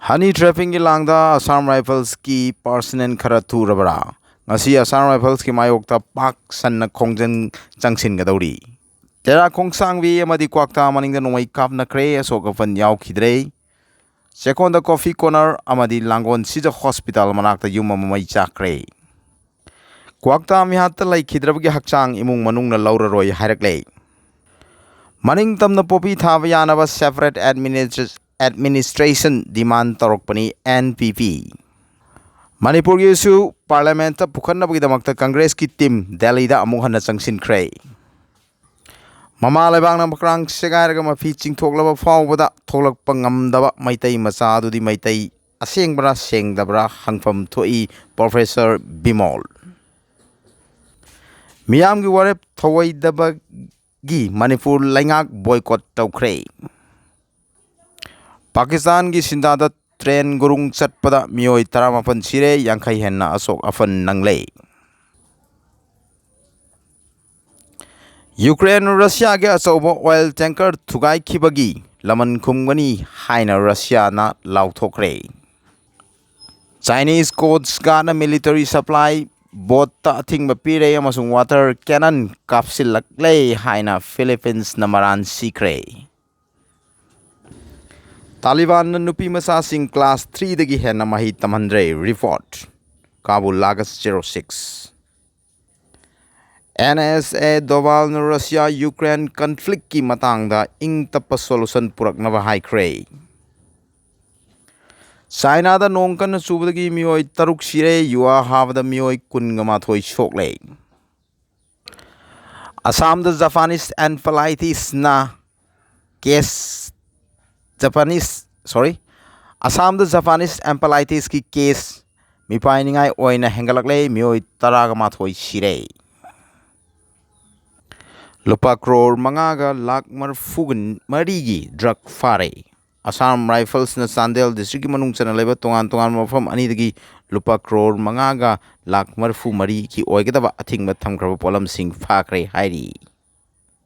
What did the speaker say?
Honey trapping langda Assam Rifles ki personnel khara thurabara. Ngasi Assam Rifles ki mayokta pak sanna khongjan changsin gadori. Tera khongsang vi amadi kwakta maningda noi kap na kre asoka fan yaw khidre. Sekonda coffee corner amadi langon sija hospital manakta yuma mamai chakre. Kwakta mi hatta lai khidrabagi hakchang imung manung na laura roy hairakle. Maning tamna popi thavayana ba separate administration demand tarokpani NPP. Manipur issue parliament ta pukhanna bagidamagta Congress ki team Delhi da amung hanna changsin kray. Mama lebang na makrang segairaga mafi chingthoklaba fawbada tholakpa ngamdaba maitai macha adudi maitai asengbra sengdabra hangfam thoi Professor Bimol. Miyam gi warep thoidaba gi Manipur laingak boycott tawkre. Pakistan ki sindada train gurung chatpada mioi taramapan sire yangkai henna asok afan nangle. Ukraine Russia ge asobo oil tanker thugai khibagi laman khumgani haina Russia na lauthokre. Chinese coast guard military supply boat ta thing ba pire amasung water cannon kapsil lakle haina Philippines na maran sikre. Taliban na nupi masasing class 3 dagi henna mahi tamandre report. Kabul Lagas 06. NSA Doval na Russia Ukraine conflict ki matang da ing tapa solution purak na bahai kray. China da nongkan na subadagi miyoy taruk sire yuwa havada miyoy kun ngamathoy shokle. Assam da Japanese encephalitis na case Assam the Japanese encephalitis ki case mipai ningai oina hengalakle mioi taraga mathoi sire. Lupa crore mangaga lak marfugan marigi drug fare. Assam Rifles na Sandel district manung chana leba tongan mafam ani dagi lupa crore mangaga lak marfu mari ki oigadaba athing matham kraba polam sing fakre hairi.